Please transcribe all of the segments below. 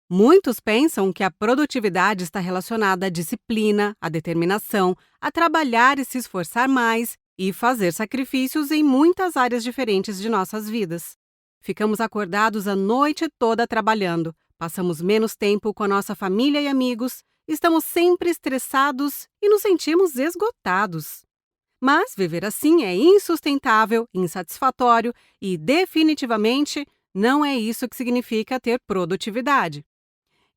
Muitos pensam que a produtividade está relacionada à disciplina, à determinação, a trabalhar e se esforçar mais e fazer sacrifícios em muitas áreas diferentes de nossas vidas. Ficamos acordados a noite toda trabalhando, passamos menos tempo com a nossa família e amigos, estamos sempre estressados e nos sentimos esgotados. Mas viver assim é insustentável, insatisfatório e, definitivamente, não é isso que significa ter produtividade.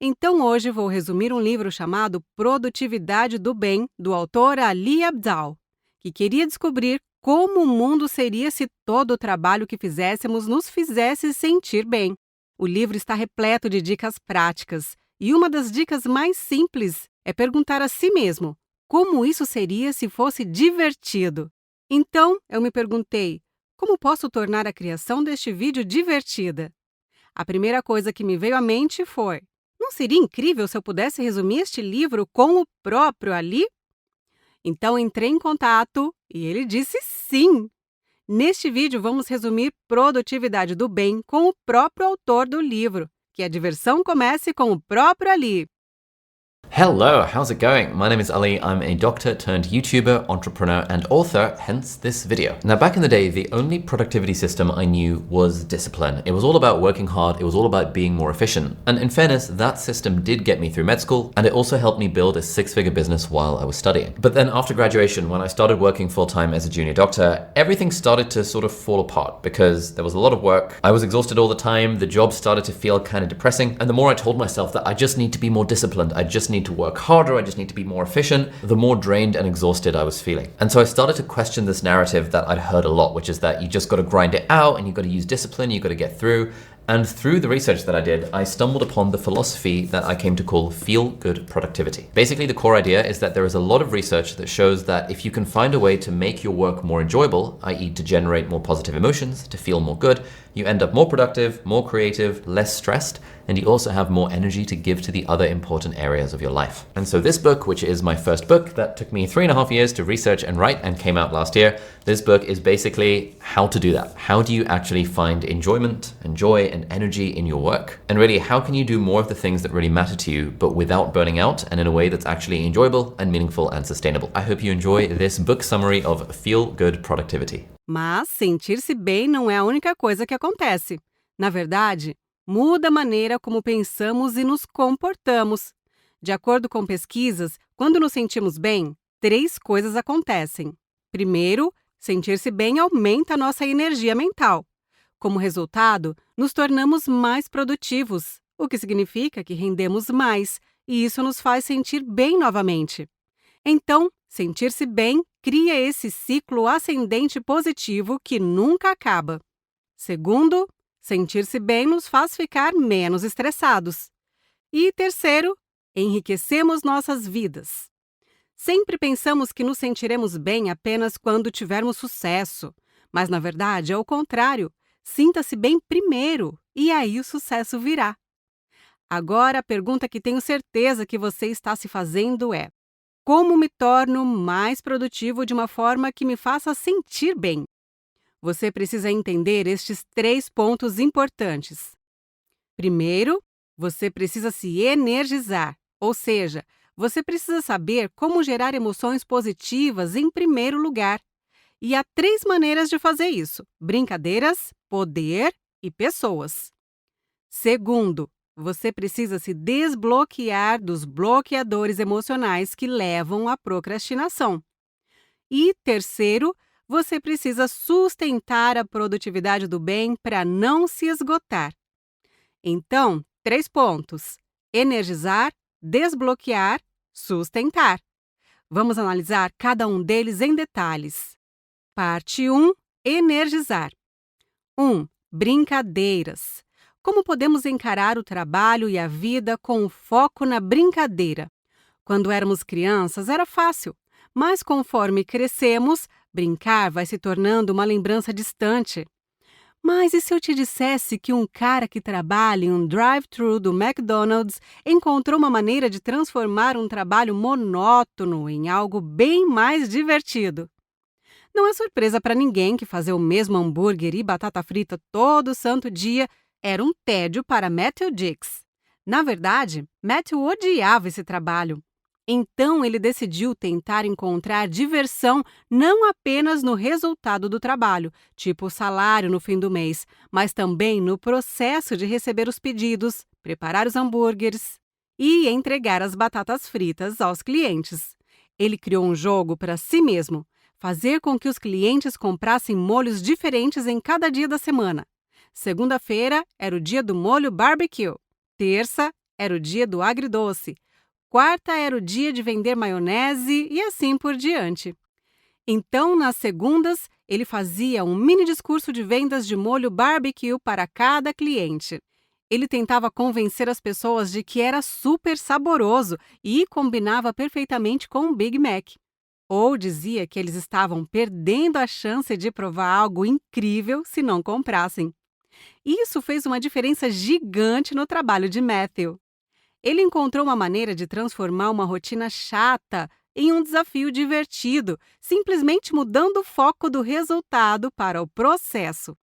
Então hoje vou resumir um livro chamado Produtividade do Bem, do autor Ali Abdaal, que queria descobrir como o mundo seria se todo o trabalho que fizéssemos nos fizesse sentir bem. O livro está repleto de dicas práticas, e uma das dicas mais simples é perguntar a si mesmo como isso seria se fosse divertido. Então eu me perguntei, como posso tornar a criação deste vídeo divertida? A primeira coisa que me veio à mente foi: não seria incrível se eu pudesse resumir este livro com o próprio Ali? Então entrei em contato e ele disse sim! Neste vídeo vamos resumir Produtividade do Bem com o próprio autor do livro. Que a diversão comece com o próprio Ali! Hello, how's it going? My name is Ali. I'm a doctor turned YouTuber, entrepreneur, and author, hence this video. Now, back in the day, the only productivity system I knew was discipline. It was all about working hard, it was all about being more efficient. And in fairness, that system did get me through med school, and it also helped me build a six-figure business while I was studying. But then after graduation, when I started working full-time as a junior doctor, everything started to sort of fall apart because there was a lot of work. I was exhausted all the time, the job started to feel kind of depressing, and the more I told myself that I just need to be more disciplined, I just need to work harder, I just need to be more efficient, the more drained and exhausted I was feeling. And so I started to question this narrative that I'd heard a lot, which is that you just got to grind it out and you got to use discipline, you got to get through. And through the research that I did, I stumbled upon the philosophy that I came to call feel-good productivity. Basically, the core idea is that there is a lot of research that shows that if you can find a way to make your work more enjoyable, i.e. to generate more positive emotions, to feel more good, you end up more productive, more creative, less stressed, and you also have more energy to give to the other important areas of your life. And so this book, which is my first book that took me 3.5 years to research and write and came out last year, this book is basically how to do that. How do you actually find enjoyment and joy and energy in your work? And really, how can you do more of the things that really matter to you, but without burning out and in a way that's actually enjoyable and meaningful and sustainable? I hope you enjoy this book summary of Feel Good Productivity. Mas sentir-se bem não é a única coisa que acontece. Na verdade, muda a maneira como pensamos e nos comportamos. De acordo com pesquisas, quando nos sentimos bem, 3 coisas acontecem. Primeiro, sentir-se bem aumenta a nossa energia mental. Como resultado, nos tornamos mais produtivos, o que significa que rendemos mais, e isso nos faz sentir bem novamente. Então, sentir-se bem cria esse ciclo ascendente positivo que nunca acaba. Segundo, sentir-se bem nos faz ficar menos estressados. E terceiro, enriquecemos nossas vidas. Sempre pensamos que nos sentiremos bem apenas quando tivermos sucesso, mas na verdade é o contrário. Sinta-se bem primeiro e aí o sucesso virá. Agora a pergunta que tenho certeza que você está se fazendo é: como me torno mais produtivo de uma forma que me faça sentir bem? Você precisa entender estes 3 pontos importantes. Primeiro, você precisa se energizar, ou seja, você precisa saber como gerar emoções positivas em primeiro lugar. E há 3 maneiras de fazer isso: brincadeiras, poder e pessoas. Segundo, você precisa se desbloquear dos bloqueadores emocionais que levam à procrastinação. E terceiro, você precisa sustentar a produtividade do bem para não se esgotar. Então, 3 pontos: energizar, desbloquear, sustentar. Vamos analisar cada um deles em detalhes. Parte 1. Energizar. 1. Brincadeiras. Como podemos encarar o trabalho e a vida com o foco na brincadeira? Quando éramos crianças era fácil, mas conforme crescemos, brincar vai se tornando uma lembrança distante. Mas e se eu te dissesse que um cara que trabalha em um drive-thru do McDonald's encontrou uma maneira de transformar um trabalho monótono em algo bem mais divertido? Não é surpresa para ninguém que fazer o mesmo hambúrguer e batata frita todo santo dia era um tédio para Matthew Dix. Na verdade, Matthew odiava esse trabalho. Então, ele decidiu tentar encontrar diversão não apenas no resultado do trabalho, tipo o salário no fim do mês, mas também no processo de receber os pedidos, preparar os hambúrgueres e entregar as batatas fritas aos clientes. Ele criou um jogo para si mesmo, fazer com que os clientes comprassem molhos diferentes em cada dia da semana. Segunda-feira era o dia do molho barbecue. Terça era o dia do agridoce. Quarta era o dia de vender maionese e assim por diante. Então, nas segundas, ele fazia um mini discurso de vendas de molho barbecue para cada cliente. Ele tentava convencer as pessoas de que era super saboroso e combinava perfeitamente com o Big Mac. Ou dizia que eles estavam perdendo a chance de provar algo incrível se não comprassem. Isso fez uma diferença gigante no trabalho de Matthew. Ele encontrou uma maneira de transformar uma rotina chata em um desafio divertido, simplesmente mudando o foco do resultado para o processo.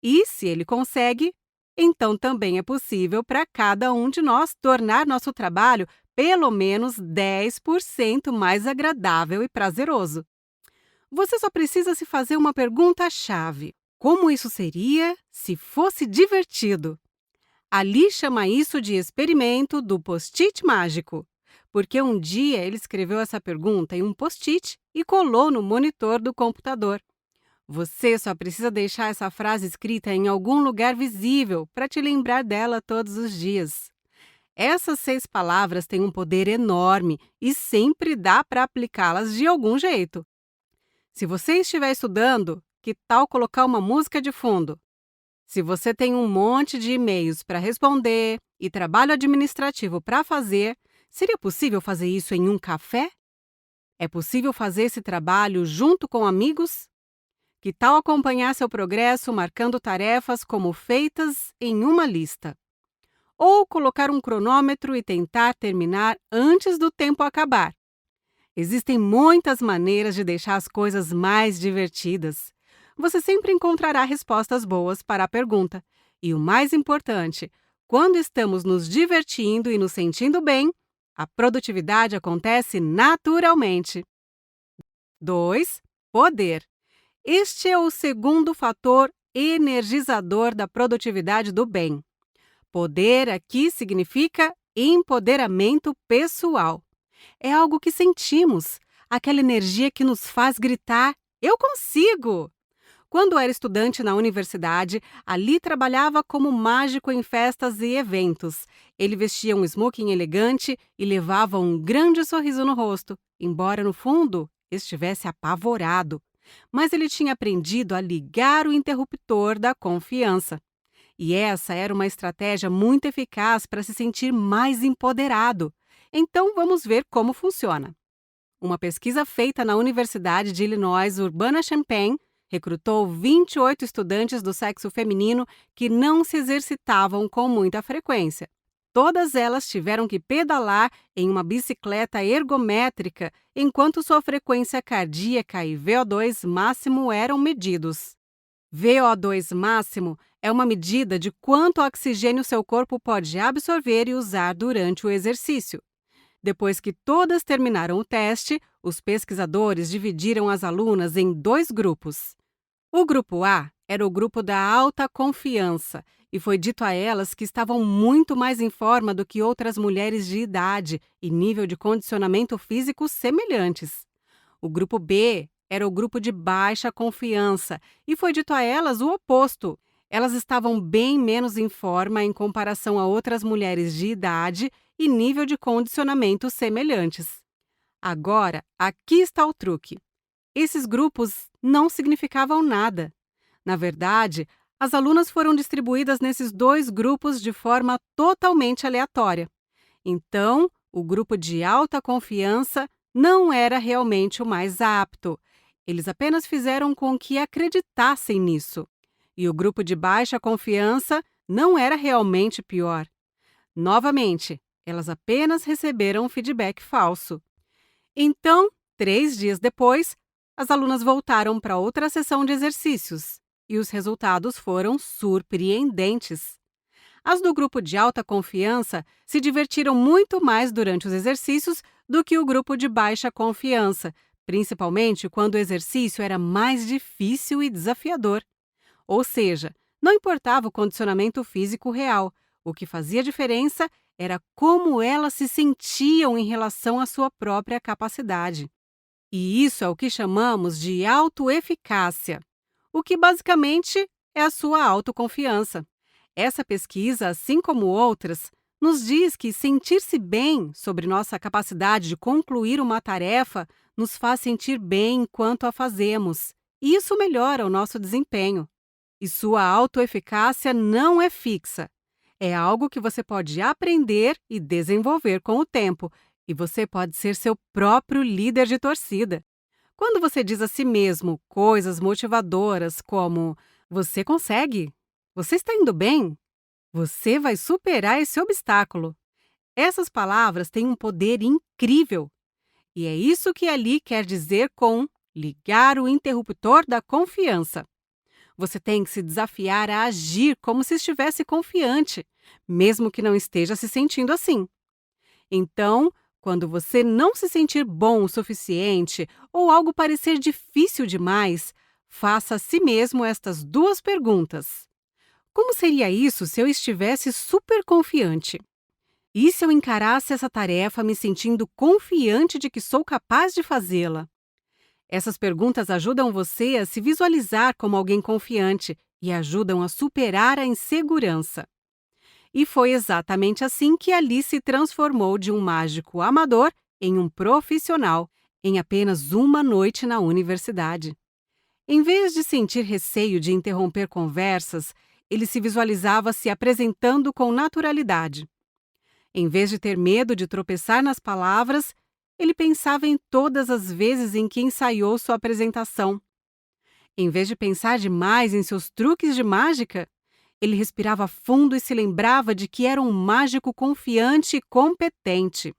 E se ele consegue, então também é possível para cada um de nós tornar nosso trabalho pelo menos 10% mais agradável e prazeroso. Você só precisa se fazer uma pergunta-chave: como isso seria se fosse divertido? Ali chama isso de experimento do post-it mágico, porque um dia ele escreveu essa pergunta em um post-it e colou no monitor do computador. Você só precisa deixar essa frase escrita em algum lugar visível para te lembrar dela todos os dias. Essas 6 palavras têm um poder enorme e sempre dá para aplicá-las de algum jeito. Se você estiver estudando, que tal colocar uma música de fundo? Se você tem um monte de e-mails para responder e trabalho administrativo para fazer, seria possível fazer isso em um café? É possível fazer esse trabalho junto com amigos? Que tal acompanhar seu progresso marcando tarefas como feitas em uma lista? Ou colocar um cronômetro e tentar terminar antes do tempo acabar? Existem muitas maneiras de deixar as coisas mais divertidas. Você sempre encontrará respostas boas para a pergunta. E o mais importante, quando estamos nos divertindo e nos sentindo bem, a produtividade acontece naturalmente. 2. Poder. Este é o segundo fator energizador da produtividade do bem. Poder aqui significa empoderamento pessoal. É algo que sentimos, aquela energia que nos faz gritar: "Eu consigo!". Quando era estudante na universidade, Ali trabalhava como mágico em festas e eventos. Ele vestia um smoking elegante e levava um grande sorriso no rosto, embora no fundo estivesse apavorado. Mas ele tinha aprendido a ligar o interruptor da confiança. E essa era uma estratégia muito eficaz para se sentir mais empoderado. Então, vamos ver como funciona. Uma pesquisa feita na Universidade de Illinois Urbana-Champaign recrutou 28 estudantes do sexo feminino que não se exercitavam com muita frequência. Todas elas tiveram que pedalar em uma bicicleta ergométrica enquanto sua frequência cardíaca e VO2 máximo eram medidos. VO2 máximo é uma medida de quanto oxigênio seu corpo pode absorver e usar durante o exercício. Depois que todas terminaram o teste, os pesquisadores dividiram as alunas em 2 grupos. O grupo A era o grupo da alta confiança e foi dito a elas que estavam muito mais em forma do que outras mulheres de idade e nível de condicionamento físico semelhantes. O grupo B era o grupo de baixa confiança e foi dito a elas o oposto. Elas estavam bem menos em forma em comparação a outras mulheres de idade e nível de condicionamento semelhantes. Agora, aqui está o truque. Esses grupos não significavam nada. Na verdade, as alunas foram distribuídas nesses 2 grupos de forma totalmente aleatória. Então, o grupo de alta confiança não era realmente o mais apto. Eles apenas fizeram com que acreditassem nisso. E o grupo de baixa confiança não era realmente pior. Novamente, elas apenas receberam um feedback falso. Então, 3 dias depois, as alunas voltaram para outra sessão de exercícios e os resultados foram surpreendentes. As do grupo de alta confiança se divertiram muito mais durante os exercícios do que o grupo de baixa confiança, principalmente quando o exercício era mais difícil e desafiador. Ou seja, não importava o condicionamento físico real, o que fazia diferença era como elas se sentiam em relação à sua própria capacidade. E isso é o que chamamos de autoeficácia, o que basicamente é a sua autoconfiança. Essa pesquisa, assim como outras, nos diz que sentir-se bem sobre nossa capacidade de concluir uma tarefa nos faz sentir bem enquanto a fazemos. E isso melhora o nosso desempenho. E sua autoeficácia não é fixa. É algo que você pode aprender e desenvolver com o tempo, e você pode ser seu próprio líder de torcida. Quando você diz a si mesmo coisas motivadoras como "você consegue", "você está indo bem", "você vai superar esse obstáculo", essas palavras têm um poder incrível. E é isso que Ali quer dizer com ligar o interruptor da confiança. Você tem que se desafiar a agir como se estivesse confiante, mesmo que não esteja se sentindo assim. Então, quando você não se sentir bom o suficiente ou algo parecer difícil demais, faça a si mesmo estas duas perguntas. Como seria isso se eu estivesse super confiante? E se eu encarasse essa tarefa me sentindo confiante de que sou capaz de fazê-la? Essas perguntas ajudam você a se visualizar como alguém confiante e ajudam a superar a insegurança. E foi exatamente assim que Ali se transformou de um mágico amador em um profissional, em apenas uma noite na universidade. Em vez de sentir receio de interromper conversas, ele se visualizava se apresentando com naturalidade. Em vez de ter medo de tropeçar nas palavras, ele pensava em todas as vezes em que ensaiou sua apresentação. Em vez de pensar demais em seus truques de mágica, ele respirava fundo e se lembrava de que era um mágico confiante e competente.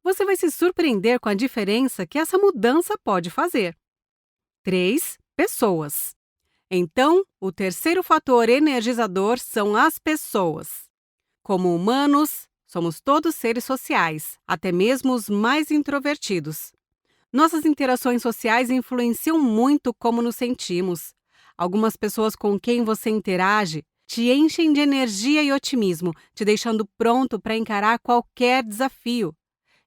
Você vai se surpreender com a diferença que essa mudança pode fazer. 3. Pessoas. Então, o terceiro fator energizador são as pessoas. Como humanos, somos todos seres sociais, até mesmo os mais introvertidos. Nossas interações sociais influenciam muito como nos sentimos. Algumas pessoas com quem você interage te enchem de energia e otimismo, te deixando pronto para encarar qualquer desafio,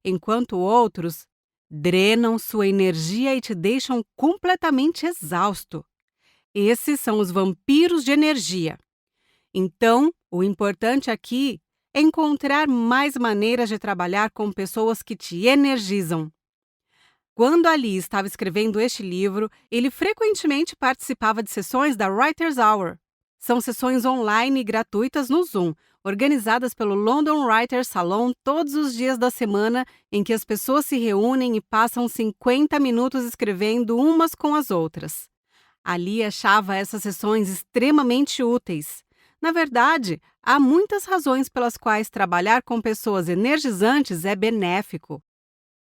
enquanto outros drenam sua energia e te deixam completamente exausto. Esses são os vampiros de energia. Então, o importante aqui é encontrar mais maneiras de trabalhar com pessoas que te energizam. Quando Ali estava escrevendo este livro, ele frequentemente participava de sessões da Writers' Hour. São sessões online e gratuitas no Zoom, organizadas pelo London Writers Salon todos os dias da semana, em que as pessoas se reúnem e passam 50 minutos escrevendo umas com as outras. Ali achava essas sessões extremamente úteis. Na verdade, há muitas razões pelas quais trabalhar com pessoas energizantes é benéfico.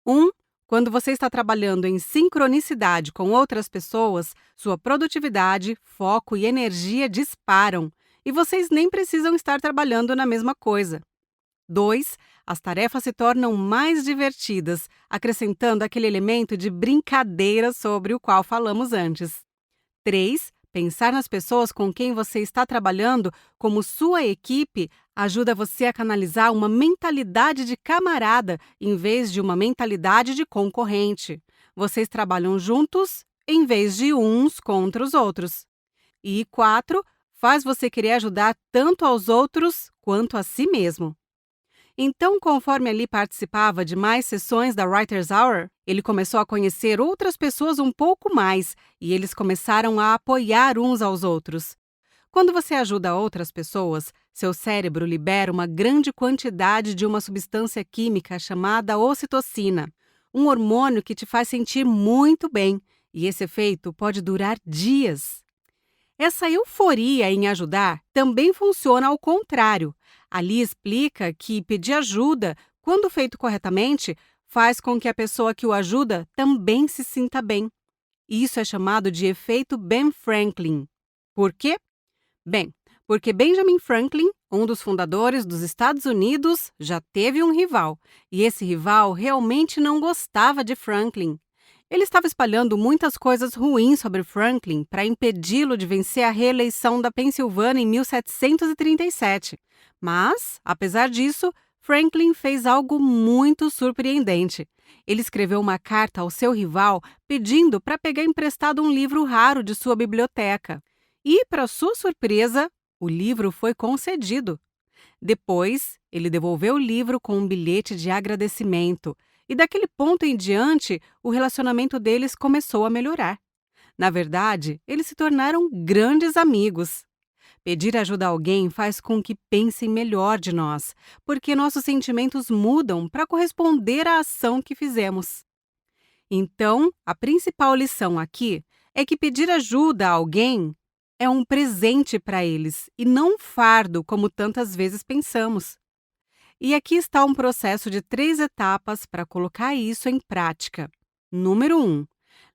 1. Quando você está trabalhando em sincronicidade com outras pessoas, sua produtividade, foco e energia disparam, e vocês nem precisam estar trabalhando na mesma coisa. 2. As tarefas se tornam mais divertidas, acrescentando aquele elemento de brincadeira sobre o qual falamos antes. 3. Pensar nas pessoas com quem você está trabalhando como sua equipe ajuda você a canalizar uma mentalidade de camarada em vez de uma mentalidade de concorrente. Vocês trabalham juntos em vez de uns contra os outros. E 4. Faz você querer ajudar tanto aos outros quanto a si mesmo. Então, conforme Ali participava de mais sessões da Writers' Hour, ele começou a conhecer outras pessoas um pouco mais e eles começaram a apoiar uns aos outros. Quando você ajuda outras pessoas, seu cérebro libera uma grande quantidade de uma substância química chamada ocitocina, um hormônio que te faz sentir muito bem, e esse efeito pode durar dias. Essa euforia em ajudar também funciona ao contrário. Ali explica que pedir ajuda, quando feito corretamente, faz com que a pessoa que o ajuda também se sinta bem. Isso é chamado de efeito Ben Franklin. Por quê? Bem, Porque Benjamin Franklin, um dos fundadores dos Estados Unidos, já teve um rival. E esse rival realmente não gostava de Franklin. Ele estava espalhando muitas coisas ruins sobre Franklin para impedi-lo de vencer a reeleição da Pensilvânia em 1737. Mas, apesar disso, Franklin fez algo muito surpreendente. Ele escreveu uma carta ao seu rival pedindo para pegar emprestado um livro raro de sua biblioteca. E, para sua surpresa, o livro foi concedido. Depois, ele devolveu o livro com um bilhete de agradecimento. E daquele ponto em diante, o relacionamento deles começou a melhorar. Na verdade, eles se tornaram grandes amigos. Pedir ajuda a alguém faz com que pensem melhor de nós, porque nossos sentimentos mudam para corresponder à ação que fizemos. Então, a principal lição aqui é que pedir ajuda a alguém é um presente para eles e não um fardo, como tantas vezes pensamos. E aqui está um processo de 3 etapas para colocar isso em prática. Número 1.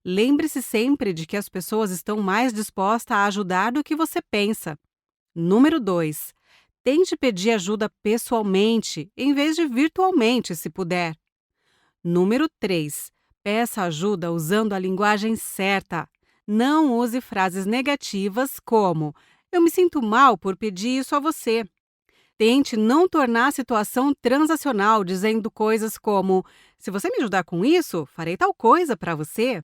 Lembre-se sempre de que as pessoas estão mais dispostas a ajudar do que você pensa. Número 2. Tente pedir ajuda pessoalmente, em vez de virtualmente, se puder. Número 3. Peça ajuda usando a linguagem certa. Não use frases negativas como "eu me sinto mal por pedir isso a você". Tente não tornar a situação transacional, dizendo coisas como "se você me ajudar com isso, farei tal coisa para você".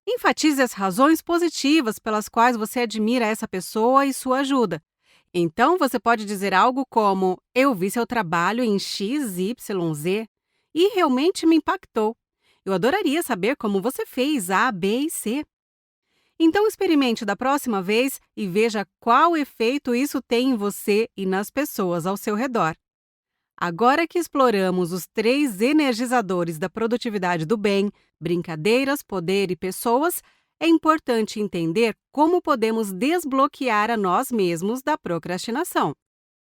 Enfatize as razões positivas pelas quais você admira essa pessoa e sua ajuda. Então, você pode dizer algo como "eu vi seu trabalho em XYZ e realmente me impactou. Eu adoraria saber como você fez A, B e C". Então, experimente da próxima vez e veja qual efeito isso tem em você e nas pessoas ao seu redor. Agora que exploramos os 3 energizadores da produtividade do bem, brincadeiras, poder e pessoas, é importante entender como podemos desbloquear a nós mesmos da procrastinação.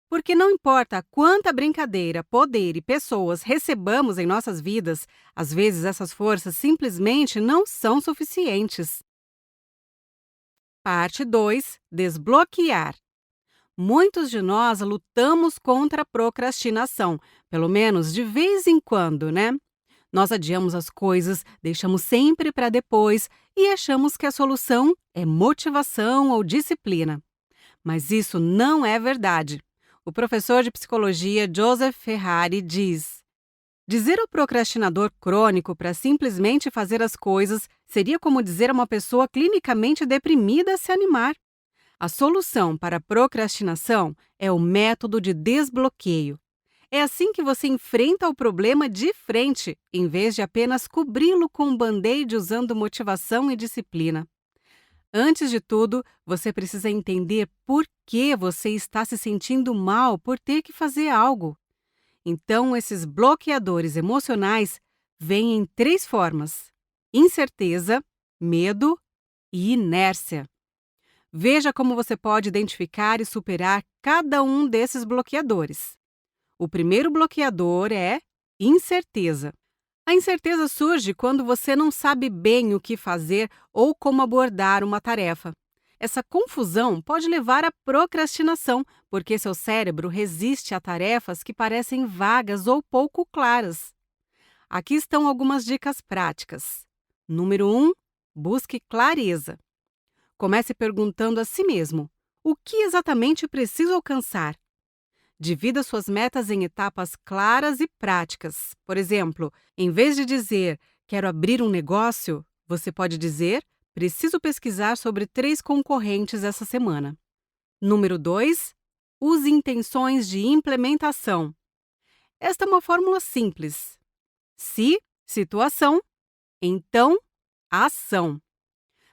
Porque não importa quanta brincadeira, poder e pessoas recebamos em nossas vidas, às vezes essas forças simplesmente não são suficientes. Parte 2. Desbloquear. Muitos de nós lutamos contra a procrastinação, pelo menos de vez em quando, né? Nós adiamos as coisas, deixamos sempre para depois e achamos que a solução é motivação ou disciplina. Mas isso não é verdade. O professor de psicologia Joseph Ferrari diz: dizer ao procrastinador crônico para simplesmente fazer as coisas seria como dizer a uma pessoa clinicamente deprimida a se animar. A solução para a procrastinação é o método de desbloqueio. É assim que você enfrenta o problema de frente, em vez de apenas cobri-lo com um band-aid usando motivação e disciplina. Antes de tudo, você precisa entender por que você está se sentindo mal por ter que fazer algo. Então, esses bloqueadores emocionais vêm em 3 formas: incerteza, medo e inércia. Veja como você pode identificar e superar cada um desses bloqueadores. O primeiro bloqueador é incerteza. A incerteza surge quando você não sabe bem o que fazer ou como abordar uma tarefa. Essa confusão pode levar à procrastinação, porque seu cérebro resiste a tarefas que parecem vagas ou pouco claras. Aqui estão algumas dicas práticas. Número 1. Busque clareza. Comece perguntando a si mesmo: o que exatamente preciso alcançar? Divida suas metas em etapas claras e práticas. Por exemplo, em vez de dizer "quero abrir um negócio", você pode dizer "preciso pesquisar sobre 3 concorrentes essa semana". Número 2. Use intenções de implementação. Esta é uma fórmula simples. Se, situação, então, ação.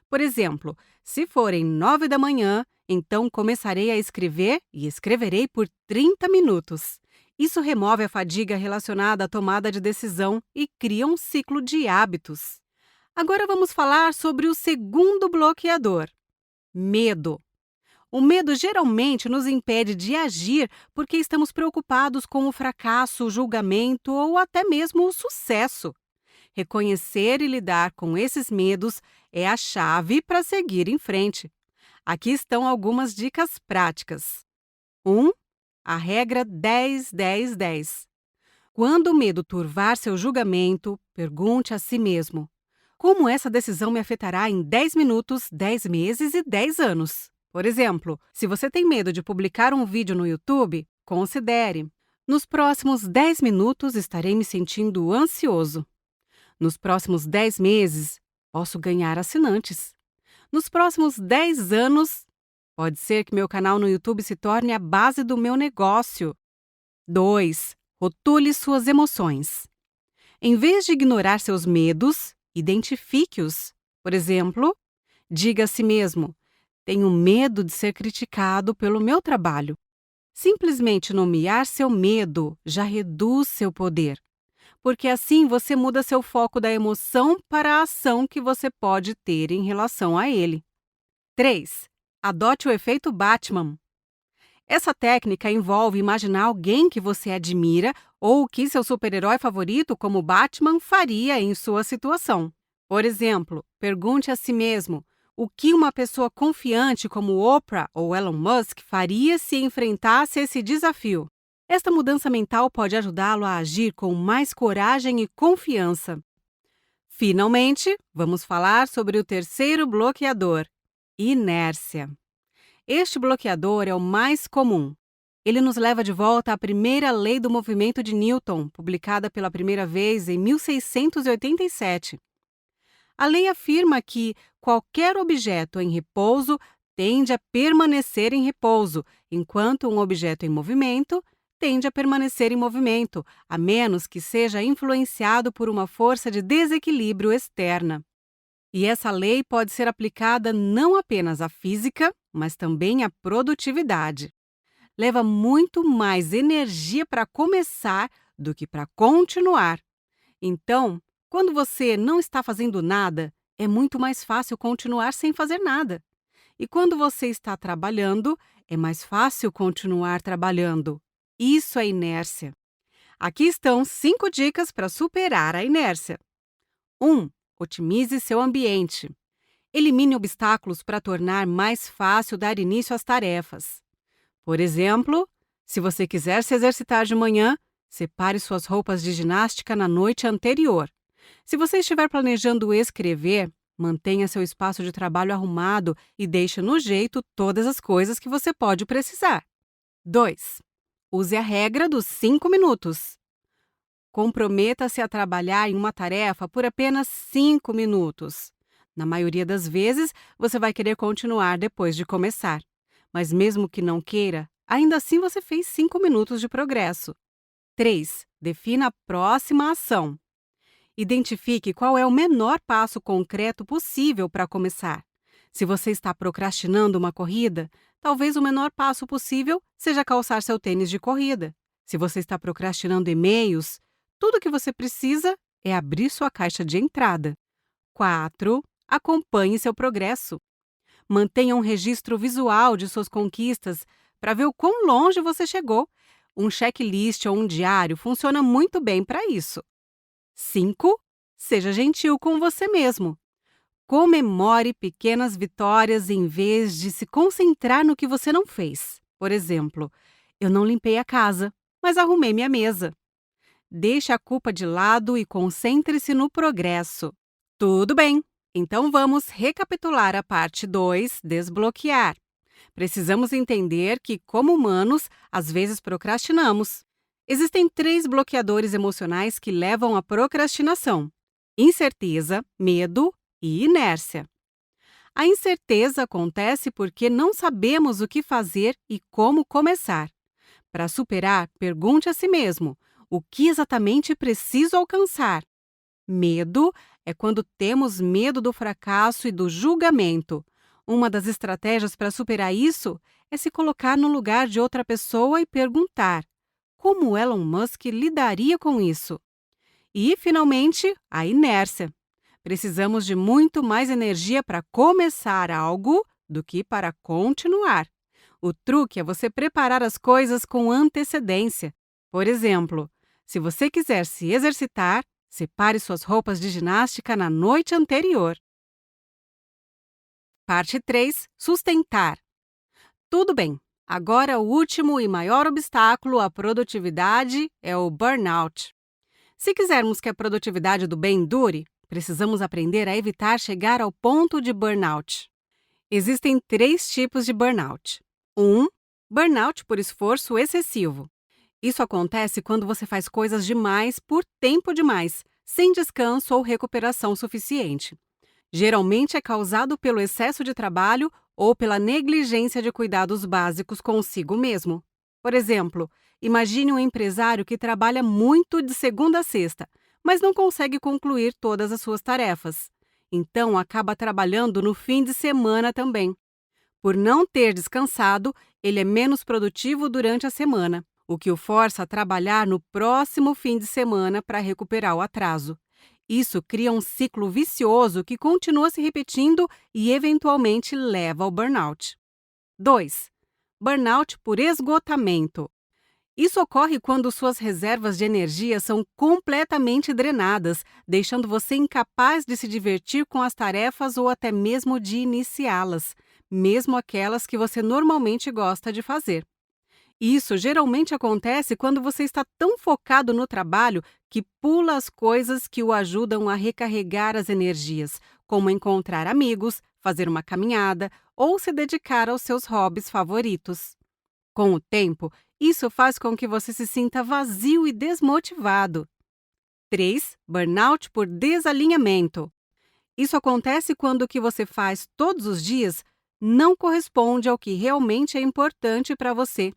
Por exemplo, se forem 9 da manhã, então começarei a escrever e escreverei por 30 minutos. Isso remove a fadiga relacionada à tomada de decisão e cria um ciclo de hábitos. Agora vamos falar sobre o segundo bloqueador: medo. O medo geralmente nos impede de agir porque estamos preocupados com o fracasso, o julgamento ou até mesmo o sucesso. Reconhecer e lidar com esses medos é a chave para seguir em frente. Aqui estão algumas dicas práticas. 1. A regra 10-10-10. Quando o medo turvar seu julgamento, pergunte a si mesmo: como essa decisão me afetará em 10 minutos, 10 meses e 10 anos? Por exemplo, se você tem medo de publicar um vídeo no YouTube, considere: nos próximos 10 minutos estarei me sentindo ansioso. Nos próximos 10 meses, posso ganhar assinantes. Nos próximos 10 anos, pode ser que meu canal no YouTube se torne a base do meu negócio. 2. Rotule suas emoções. Em vez de ignorar seus medos, identifique-os. Por exemplo, diga a si mesmo: tenho medo de ser criticado pelo meu trabalho. Simplesmente nomear seu medo já reduz seu poder, porque assim você muda seu foco da emoção para a ação que você pode ter em relação a ele. 3. Adote o efeito Batman. Essa técnica envolve imaginar alguém que você admira ou o que seu super-herói favorito, como Batman, faria em sua situação. Por exemplo, pergunte a si mesmo: o que uma pessoa confiante como Oprah ou Elon Musk faria se enfrentasse esse desafio? Esta mudança mental pode ajudá-lo a agir com mais coragem e confiança. Finalmente, vamos falar sobre o terceiro bloqueador: inércia. Este bloqueador é o mais comum. Ele nos leva de volta à primeira lei do movimento de Newton, publicada pela primeira vez em 1687. A lei afirma que qualquer objeto em repouso tende a permanecer em repouso, enquanto um objeto em movimento tende a permanecer em movimento, a menos que seja influenciado por uma força de desequilíbrio externa. E essa lei pode ser aplicada não apenas à física, mas também à produtividade. Leva muito mais energia para começar do que para continuar. Então, quando você não está fazendo nada, é muito mais fácil continuar sem fazer nada. E quando você está trabalhando, é mais fácil continuar trabalhando. Isso é inércia. Aqui estão 5 dicas para superar a inércia. 1. Otimize seu ambiente. Elimine obstáculos para tornar mais fácil dar início às tarefas. Por exemplo, se você quiser se exercitar de manhã, separe suas roupas de ginástica na noite anterior. Se você estiver planejando escrever, mantenha seu espaço de trabalho arrumado e deixe no jeito todas as coisas que você pode precisar. 2. Use a regra dos 5 minutos. Comprometa-se a trabalhar em uma tarefa por apenas 5 minutos. Na maioria das vezes, você vai querer continuar depois de começar. Mas mesmo que não queira, ainda assim você fez 5 minutos de progresso. 3. Defina a próxima ação. Identifique qual é o menor passo concreto possível para começar. Se você está procrastinando uma corrida, talvez o menor passo possível seja calçar seu tênis de corrida. Se você está procrastinando e-mails, tudo o que você precisa é abrir sua caixa de entrada. 4. Acompanhe seu progresso. Mantenha um registro visual de suas conquistas para ver o quão longe você chegou. Um checklist ou um diário funciona muito bem para isso. 5. Seja gentil com você mesmo. Comemore pequenas vitórias em vez de se concentrar no que você não fez. Por exemplo, eu não limpei a casa, mas arrumei minha mesa. Deixe a culpa de lado e concentre-se no progresso. Tudo bem, então vamos recapitular a parte 2, desbloquear. Precisamos entender que, como humanos, às vezes procrastinamos. Existem 3 bloqueadores emocionais que levam à procrastinação: incerteza, medo e inércia. A incerteza acontece porque não sabemos o que fazer e como começar. Para superar, pergunte a si mesmo: o que exatamente preciso alcançar? Medo é quando temos medo do fracasso e do julgamento. Uma das estratégias para superar isso é se colocar no lugar de outra pessoa e perguntar: como Elon Musk lidaria com isso? E, finalmente, a inércia. Precisamos de muito mais energia para começar algo do que para continuar. O truque é você preparar as coisas com antecedência. Por exemplo, se você quiser se exercitar, separe suas roupas de ginástica na noite anterior. Parte 3. Sustentar. Tudo bem, Agora, o último e maior obstáculo à produtividade é o burnout. Se quisermos que a produtividade do bem dure, precisamos aprender a evitar chegar ao ponto de burnout. Existem 3 tipos de burnout. 1. Burnout por esforço excessivo. Isso acontece quando você faz coisas demais por tempo demais, sem descanso ou recuperação suficiente. Geralmente é causado pelo excesso de trabalho ou pela negligência de cuidados básicos consigo mesmo. Por exemplo, imagine um empresário que trabalha muito de segunda a sexta, mas não consegue concluir todas as suas tarefas. Então, acaba trabalhando no fim de semana também. Por não ter descansado, ele é menos produtivo durante a semana, o que o força a trabalhar no próximo fim de semana para recuperar o atraso. Isso cria um ciclo vicioso que continua se repetindo e eventualmente leva ao burnout. 2. Burnout por esgotamento. Isso ocorre quando suas reservas de energia são completamente drenadas, deixando você incapaz de se divertir com as tarefas ou até mesmo de iniciá-las, mesmo aquelas que você normalmente gosta de fazer. Isso geralmente acontece quando você está tão focado no trabalho que pula as coisas que o ajudam a recarregar as energias, como encontrar amigos, fazer uma caminhada ou se dedicar aos seus hobbies favoritos. Com o tempo, isso faz com que você se sinta vazio e desmotivado. 3. Burnout por desalinhamento. Isso acontece quando o que você faz todos os dias não corresponde ao que realmente é importante para você.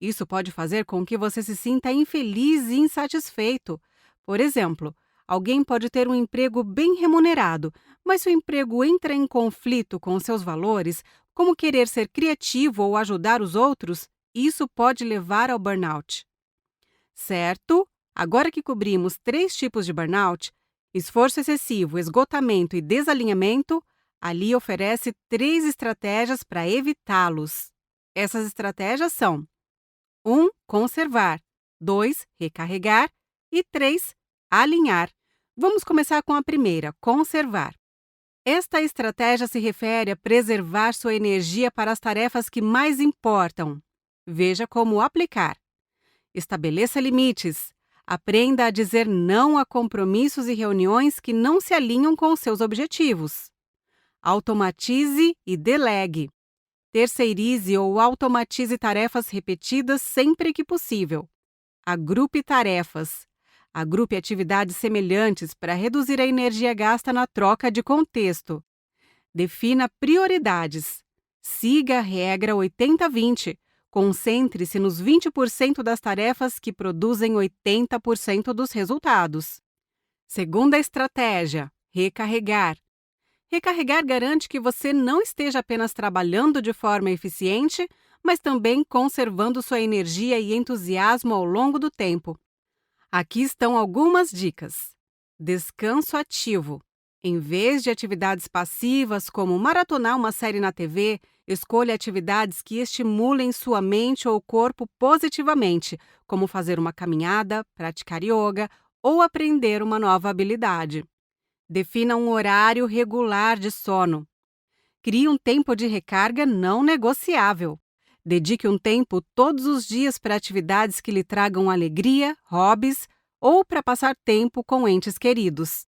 Isso pode fazer com que você se sinta infeliz e insatisfeito. Por exemplo, alguém pode ter um emprego bem remunerado, mas se o emprego entra em conflito com seus valores, como querer ser criativo ou ajudar os outros, isso pode levar ao burnout. Certo? Agora que cobrimos 3 tipos de burnout, esforço excessivo, esgotamento e desalinhamento, Ali oferece 3 estratégias para evitá-los. Essas estratégias são: 1. Conservar. 2. Recarregar. E 3. Alinhar. Vamos começar com a primeira, conservar. Esta estratégia se refere a preservar sua energia para as tarefas que mais importam. Veja como aplicar. Estabeleça limites. Aprenda a dizer não a compromissos e reuniões que não se alinham com os seus objetivos. Automatize e delegue. Terceirize ou automatize tarefas repetidas sempre que possível. Agrupe tarefas. Agrupe atividades semelhantes para reduzir a energia gasta na troca de contexto. Defina prioridades. Siga a regra 80-20. Concentre-se nos 20% das tarefas que produzem 80% dos resultados. Segunda estratégia: recarregar. Recarregar garante que você não esteja apenas trabalhando de forma eficiente, mas também conservando sua energia e entusiasmo ao longo do tempo. Aqui estão algumas dicas. Descanso ativo. Em vez de atividades passivas como maratonar uma série na TV, escolha atividades que estimulem sua mente ou corpo positivamente, como fazer uma caminhada, praticar yoga ou aprender uma nova habilidade. Defina um horário regular de sono. Crie um tempo de recarga não negociável. Dedique um tempo todos os dias para atividades que lhe tragam alegria, hobbies ou para passar tempo com entes queridos.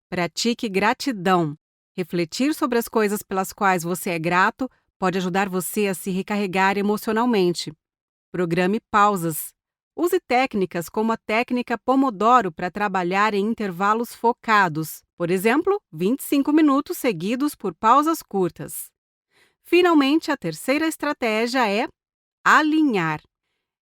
Pratique gratidão. Refletir sobre as coisas pelas quais você é grato pode ajudar você a se recarregar emocionalmente. Programe pausas. Use técnicas como a técnica Pomodoro para trabalhar em intervalos focados, por exemplo, 25 minutos seguidos por pausas curtas. Finalmente, a terceira estratégia é alinhar.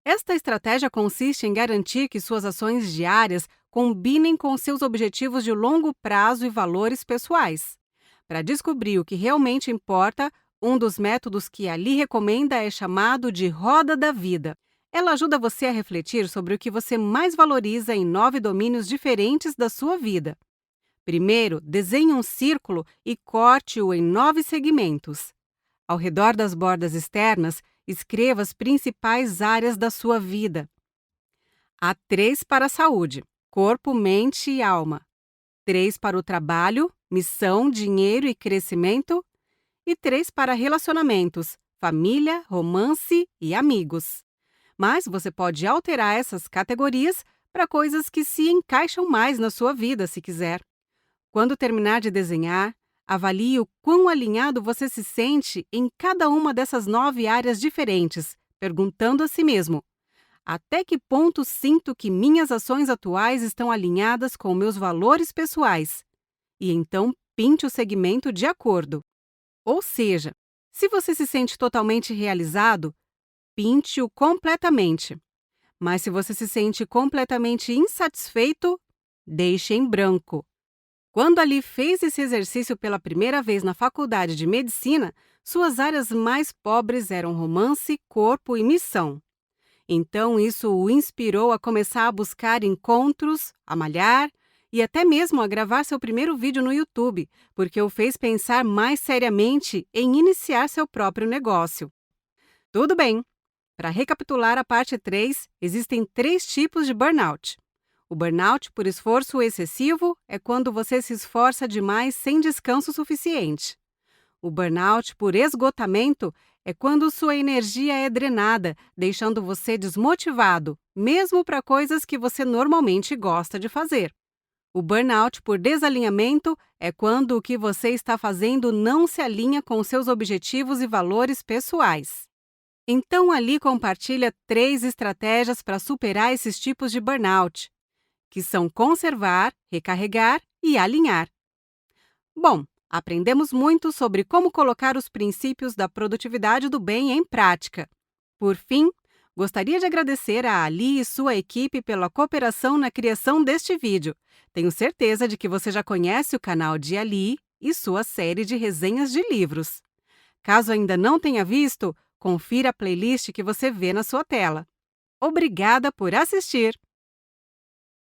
Esta estratégia consiste em garantir que suas ações diárias combinem com seus objetivos de longo prazo e valores pessoais. Para descobrir o que realmente importa, um dos métodos que Ali recomenda é chamado de Roda da Vida. Ela ajuda você a refletir sobre o que você mais valoriza em 9 domínios diferentes da sua vida. Primeiro, desenhe um círculo e corte-o em 9 segmentos. Ao redor das bordas externas, escreva as principais áreas da sua vida. Há 3 para a saúde: corpo, mente e alma. 3 para o trabalho, missão, dinheiro e crescimento. E 3 para relacionamentos: família, romance e amigos. Mas você pode alterar essas categorias para coisas que se encaixam mais na sua vida, se quiser. Quando terminar de desenhar, avalie o quão alinhado você se sente em cada uma dessas 9 áreas diferentes, perguntando a si mesmo: até que ponto sinto que minhas ações atuais estão alinhadas com meus valores pessoais? E então pinte o segmento de acordo. Ou seja, se você se sente totalmente realizado, pinte-o completamente. Mas se você se sente completamente insatisfeito, deixe em branco. Quando Ali fez esse exercício pela primeira vez na faculdade de medicina, suas áreas mais pobres eram romance, corpo e missão. Então isso o inspirou a começar a buscar encontros, a malhar e até mesmo a gravar seu primeiro vídeo no YouTube, porque o fez pensar mais seriamente em iniciar seu próprio negócio. Tudo bem! Para recapitular a parte 3, existem 3 tipos de burnout. O burnout por esforço excessivo é quando você se esforça demais sem descanso suficiente. O burnout por esgotamento é quando sua energia é drenada, deixando você desmotivado, mesmo para coisas que você normalmente gosta de fazer. O burnout por desalinhamento é quando o que você está fazendo não se alinha com seus objetivos e valores pessoais. Então, Ali compartilha 3 estratégias para superar esses tipos de burnout, que são conservar, recarregar e alinhar. Bom, aprendemos muito sobre como colocar os princípios da produtividade do bem em prática. Por fim, gostaria de agradecer a Ali e sua equipe pela cooperação na criação deste vídeo. Tenho certeza de que você já conhece o canal de Ali e sua série de resenhas de livros. Caso ainda não tenha visto, confira a playlist que você vê na sua tela. Obrigada por assistir!